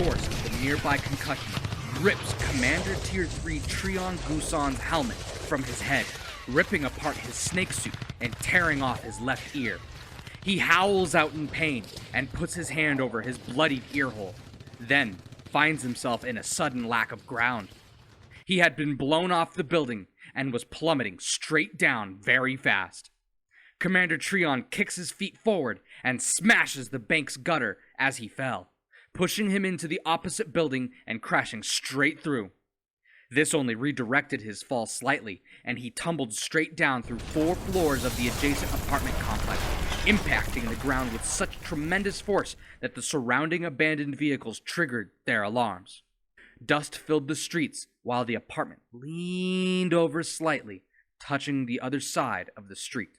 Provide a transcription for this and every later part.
source of the nearby concussion, rips Commander Tier 3 Treon Guson's helmet from his head, ripping apart his snake suit and tearing off his left ear. He howls out in pain and puts his hand over his bloodied earhole, then finds himself in a sudden lack of ground. He had been blown off the building and was plummeting straight down very fast. Commander Treon kicks his feet forward and smashes the bank's gutter as he fell, pushing him into the opposite building and crashing straight through. This only redirected his fall slightly, and he tumbled straight down through 4 floors of the adjacent apartment complex, impacting the ground with such tremendous force that the surrounding abandoned vehicles triggered their alarms. Dust filled the streets while the apartment leaned over slightly, touching the other side of the street.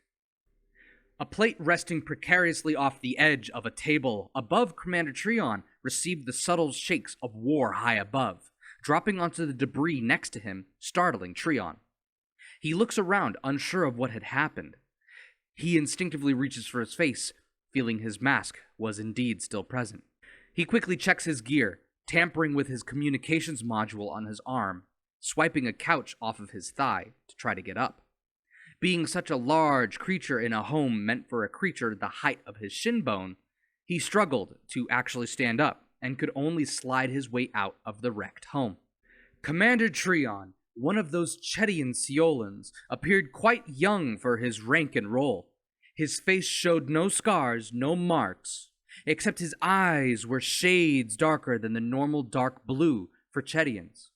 A plate resting precariously off the edge of a table above Commander Treon received the subtle shakes of war high above, dropping onto the debris next to him, startling Treon. He looks around, unsure of what had happened. He instinctively reaches for his face, feeling his mask was indeed still present. He quickly checks his gear, tampering with his communications module on his arm, swiping a couch off of his thigh to try to get up. Being such a large creature in a home meant for a creature the height of his shin bone, he struggled to actually stand up and could only slide his way out of the wrecked home. Commander Treon, one of those Chedian Seolans, appeared quite young for his rank and role. His face showed no scars, no marks, except his eyes were shades darker than the normal dark blue for Chedians.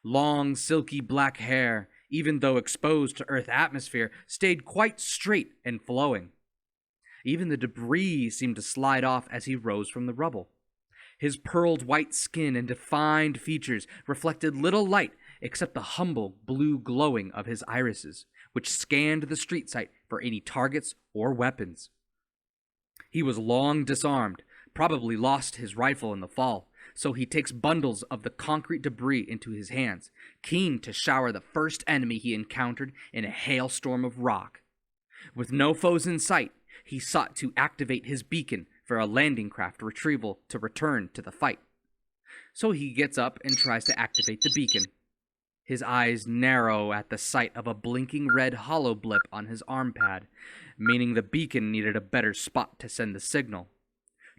Long, silky black hair, even though exposed to Earth atmosphere, stayed quite straight and flowing. Even the debris seemed to slide off as he rose from the rubble. His pearled white skin and defined features reflected little light except the humble blue glowing of his irises, which scanned the street site for any targets or weapons. He was long disarmed, probably lost his rifle in the fall, so he takes bundles of the concrete debris into his hands, keen to shower the first enemy he encountered in a hailstorm of rock. With no foes in sight, he sought to activate his beacon for a landing craft retrieval to return to the fight. So he gets up and tries to activate the beacon. His eyes narrow at the sight of a blinking red hollow blip on his arm pad, meaning the beacon needed a better spot to send the signal.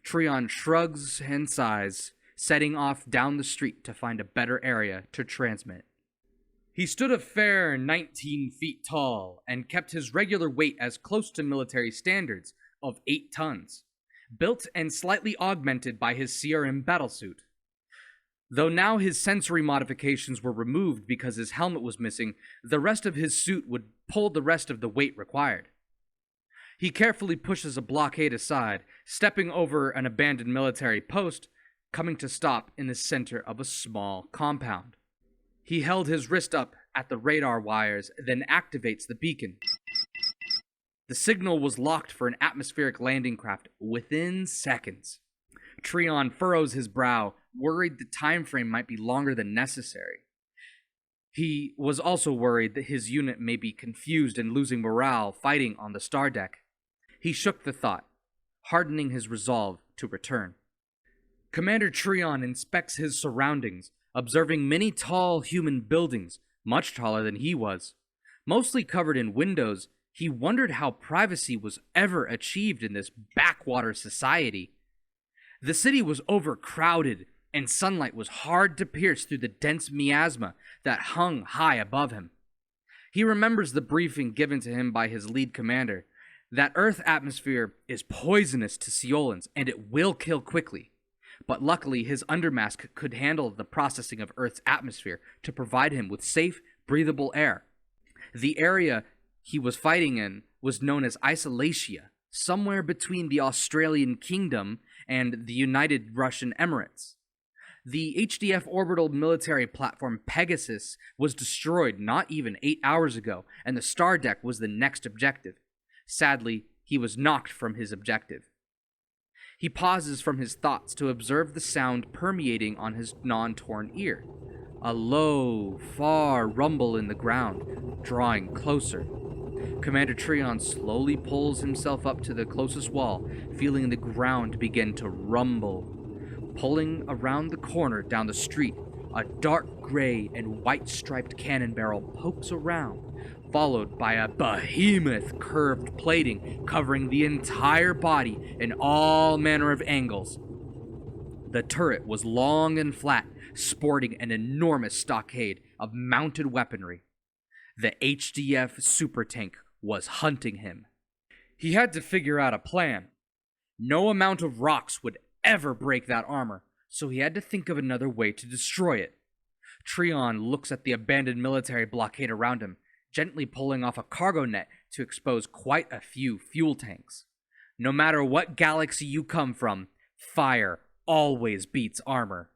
Treon shrugs and sighs, setting off down the street to find a better area to transmit. He stood a fair 19 feet tall and kept his regular weight as close to military standards of 8 tons, built and slightly augmented by his CRM battlesuit. Though now his sensory modifications were removed because his helmet was missing, the rest of his suit would pull the rest of the weight required. He carefully pushes a blockade aside, stepping over an abandoned military post, coming to stop in the center of a small compound. He held his wrist up at the radar wires, then activates the beacon. The signal was locked for an atmospheric landing craft within seconds. Treon furrows his brow, worried the time frame might be longer than necessary. He was also worried that his unit may be confused and losing morale fighting on the star deck. He shook the thought, hardening his resolve to return. Commander Treon inspects his surroundings, observing many tall human buildings, much taller than he was. Mostly covered in windows, he wondered how privacy was ever achieved in this backwater society. The city was overcrowded, and sunlight was hard to pierce through the dense miasma that hung high above him. He remembers the briefing given to him by his lead commander, that Earth atmosphere is poisonous to Seolans, and it will kill quickly. But luckily, his undermask could handle the processing of Earth's atmosphere to provide him with safe, breathable air. The area he was fighting in was known as Isolatia, somewhere between the Australian Kingdom and the United Russian Emirates. The HDF orbital military platform Pegasus was destroyed not even 8 hours ago, and the star deck was the next objective. Sadly, he was knocked from his objective. He pauses from his thoughts to observe the sound permeating on his non-torn ear. A low, far rumble in the ground, drawing closer. Commander Treon slowly pulls himself up to the closest wall, feeling the ground begin to rumble. Pulling around the corner down the street, a dark gray and white striped cannon barrel pokes around, followed by a behemoth curved plating covering the entire body in all manner of angles. The turret was long and flat, sporting an enormous stockade of mounted weaponry. The HDF super tank was hunting him. He had to figure out a plan. No amount of rocks would ever break that armor, so he had to think of another way to destroy it. Treon looks at the abandoned military blockade around him, gently pulling off a cargo net to expose quite a few fuel tanks. No matter what galaxy you come from, fire always beats armor.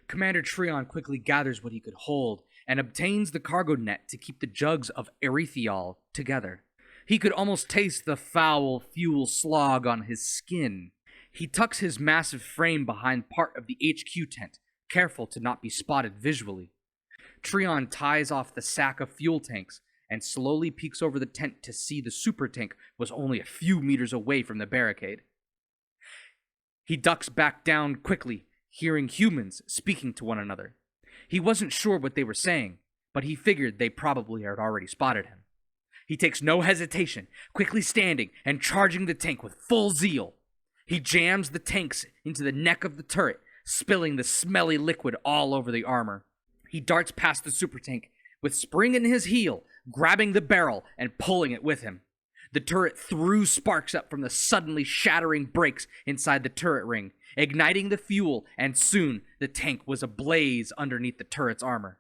Commander Treon quickly gathers what he could hold and obtains the cargo net to keep the jugs of erythiol together. He could almost taste the foul fuel slog on his skin. He tucks his massive frame behind part of the HQ tent, careful to not be spotted visually. Treon ties off the sack of fuel tanks and slowly peeks over the tent to see the super tank was only a few meters away from the barricade. He ducks back down quickly, hearing humans speaking to one another. He wasn't sure what they were saying, but he figured they probably had already spotted him. He takes no hesitation, quickly standing and charging the tank with full zeal. He jams the tanks into the neck of the turret, spilling the smelly liquid all over the armor. He darts past the super tank, with spring in his heel, grabbing the barrel and pulling it with him. The turret threw sparks up from the suddenly shattering brakes inside the turret ring, igniting the fuel, and soon the tank was ablaze underneath the turret's armor.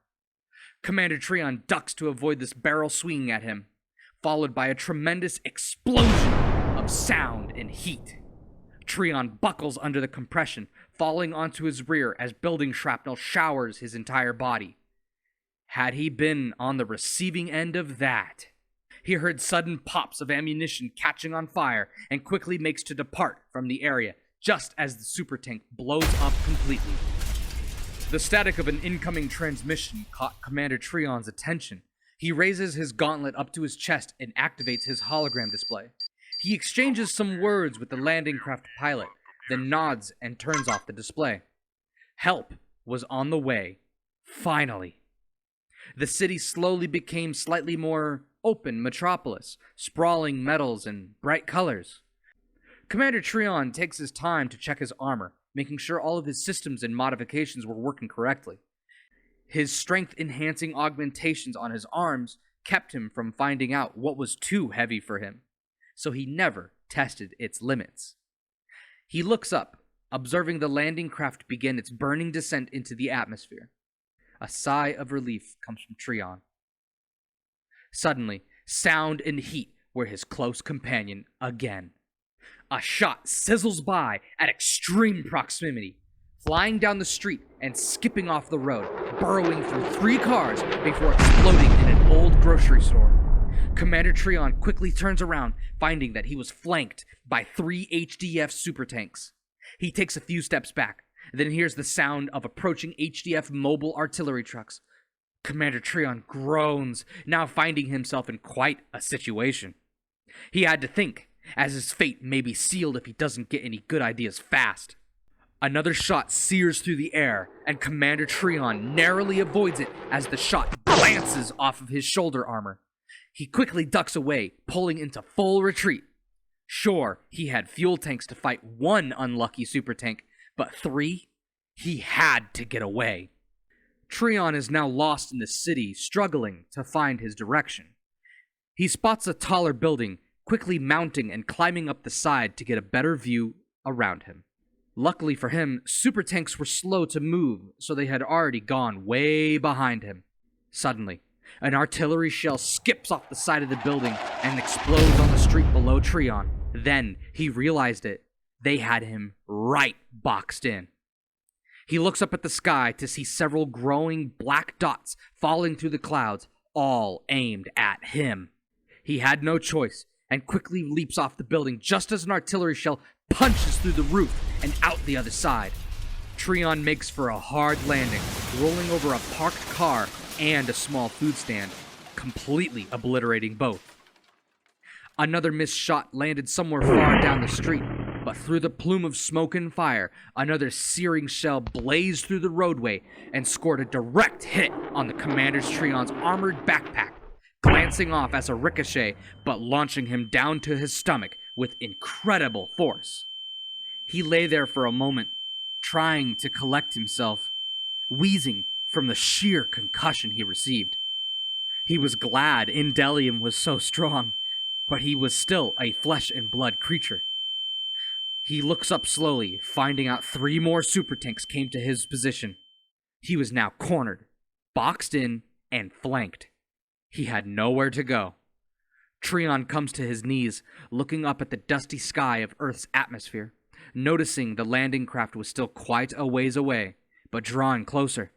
Commander Treon ducks to avoid this barrel swinging at him, followed by a tremendous explosion of sound and heat. Treon buckles under the compression, falling onto his rear as building shrapnel showers his entire body. Had he been on the receiving end of that? He heard sudden pops of ammunition catching on fire and quickly makes to depart from the area just as the super tank blows up completely. The static of an incoming transmission caught Commander Treon's attention. He raises his gauntlet up to his chest and activates his hologram display. He exchanges some words with the landing craft pilot, then nods and turns off the display. Help was on the way. Finally. The city slowly became slightly more open metropolis, sprawling metals and bright colors. Commander Treon takes his time to check his armor, making sure all of his systems and modifications were working correctly. His strength-enhancing augmentations on his arms kept him from finding out what was too heavy for him, so he never tested its limits. He looks up, observing the landing craft begin its burning descent into the atmosphere. A sigh of relief comes from Treon. Suddenly, sound and heat were his close companion again. A shot sizzles by at extreme proximity, flying down the street and skipping off the road, burrowing through 3 cars before exploding in an old grocery store. Commander Treon quickly turns around, finding that he was flanked by 3 HDF super tanks. He takes a few steps back, then hears the sound of approaching HDF mobile artillery trucks. Commander Treon groans, now finding himself in quite a situation. He had to think, as his fate may be sealed if he doesn't get any good ideas fast. Another shot sears through the air, and Commander Treon narrowly avoids it as the shot glances off of his shoulder armor. He quickly ducks away, pulling into full retreat. Sure, he had fuel tanks to fight 1 unlucky super tank, but 3? He had to get away. Treon is now lost in the city, struggling to find his direction. He spots a taller building, quickly mounting and climbing up the side to get a better view around him. Luckily for him, super tanks were slow to move, so they had already gone way behind him. Suddenly, an artillery shell skips off the side of the building and explodes on the street below Treon. Then he realized it. They had him right boxed in. He looks up at the sky to see several growing black dots falling through the clouds, all aimed at him. He had no choice and quickly leaps off the building just as an artillery shell punches through the roof and out the other side. Treon makes for a hard landing, rolling over a parked car and a small food stand, completely obliterating both. Another missed shot landed somewhere far down the street, But through the plume of smoke and fire, another searing shell blazed through the roadway and scored a direct hit on the Commander Trion's armored backpack, glancing off as a ricochet, but launching him down to his stomach with incredible force. He lay there for a moment, trying to collect himself, wheezing from the sheer concussion he received. He was glad Indelium was so strong, but he was still a flesh and blood creature. He looks up slowly, finding out 3 more super tanks came to his position. He was now cornered, boxed in, and flanked. He had nowhere to go. Trion comes to his knees, looking up at the dusty sky of Earth's atmosphere, noticing the landing craft was still quite a ways away, but drawing closer.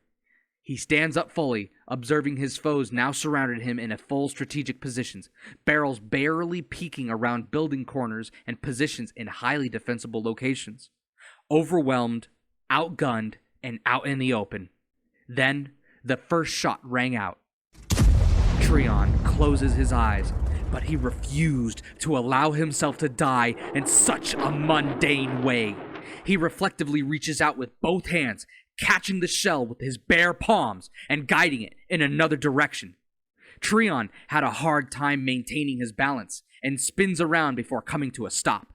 He stands up fully, observing his foes now surrounded him in a full strategic positions, barrels barely peeking around building corners and positions in highly defensible locations. Overwhelmed, outgunned, and out in the open. Then, the first shot rang out. Trion closes his eyes, but he refused to allow himself to die in such a mundane way. He reflectively reaches out with both hands, catching the shell with his bare palms and guiding it in another direction. Trion had a hard time maintaining his balance and spins around before coming to a stop.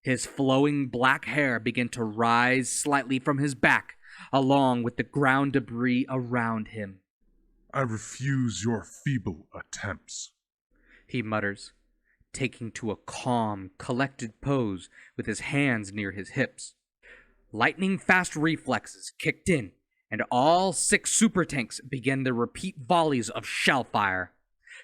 His flowing black hair began to rise slightly from his back, along with the ground debris around him. I refuse your feeble attempts, he mutters, taking to a calm, collected pose with his hands near his hips. Lightning-fast reflexes kicked in, and all 6 super tanks began their repeat volleys of shell fire.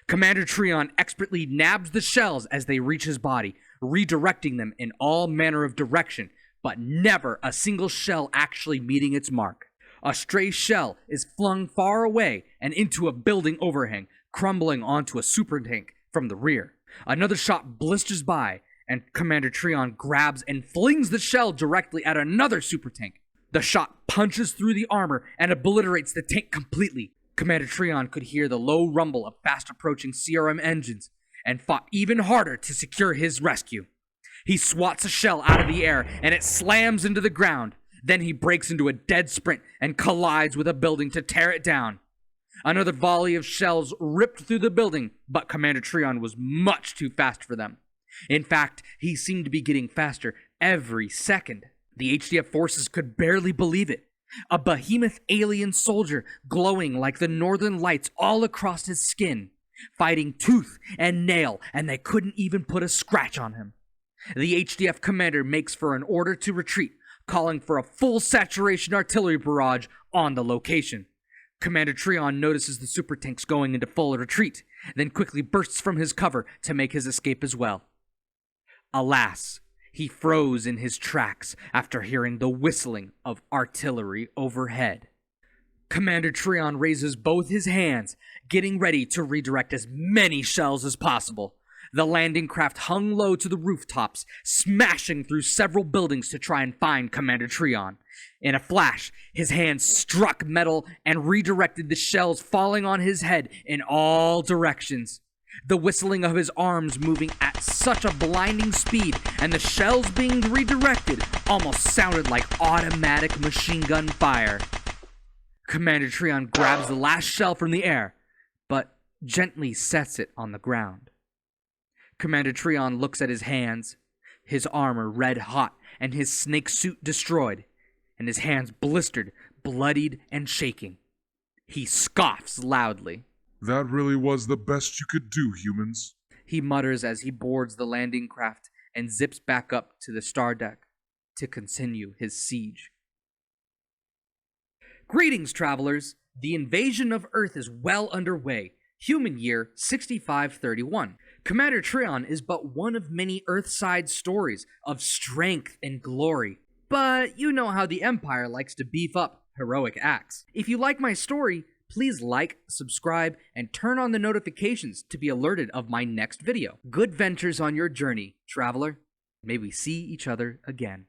Commander Trion expertly nabs the shells as they reach his body, redirecting them in all manner of direction, but never a single shell actually meeting its mark. A stray shell is flung far away and into a building overhang, crumbling onto a super tank from the rear. Another shot blisters by, and Commander Trion grabs and flings the shell directly at another super tank. The shot punches through the armor and obliterates the tank completely. Commander Trion could hear the low rumble of fast-approaching CRM engines and fought even harder to secure his rescue. He swats a shell out of the air and it slams into the ground. Then he breaks into a dead sprint and collides with a building to tear it down. Another volley of shells ripped through the building, but Commander Trion was much too fast for them. In fact, he seemed to be getting faster every second. The HDF forces could barely believe it. A behemoth alien soldier glowing like the northern lights all across his skin, fighting tooth and nail, and they couldn't even put a scratch on him. The HDF commander makes for an order to retreat, calling for a full saturation artillery barrage on the location. Commander Trion notices the super tanks going into full retreat, then quickly bursts from his cover to make his escape as well. Alas, he froze in his tracks after hearing the whistling of artillery overhead. Commander Trion raises both his hands, getting ready to redirect as many shells as possible. The landing craft hung low to the rooftops, smashing through several buildings to try and find Commander Trion. In a flash, his hands struck metal and redirected the shells falling on his head in all directions. The whistling of his arms moving at such a blinding speed and the shells being redirected almost sounded like automatic machine gun fire. Commander Trion grabs the last shell from the air, but gently sets it on the ground. Commander Trion looks at his hands, his armor red hot and his snake suit destroyed, and his hands blistered, bloodied, and shaking. He scoffs loudly. That really was the best you could do, humans, he mutters as he boards the landing craft and zips back up to the star deck to continue his siege. Greetings, travelers! The invasion of Earth is well underway. Human year 6531. Commander Trion is but one of many Earthside stories of strength and glory. But you know how the Empire likes to beef up heroic acts. If you like my story, please like, subscribe, and turn on the notifications to be alerted of my next video. Good ventures on your journey, traveler. May we see each other again.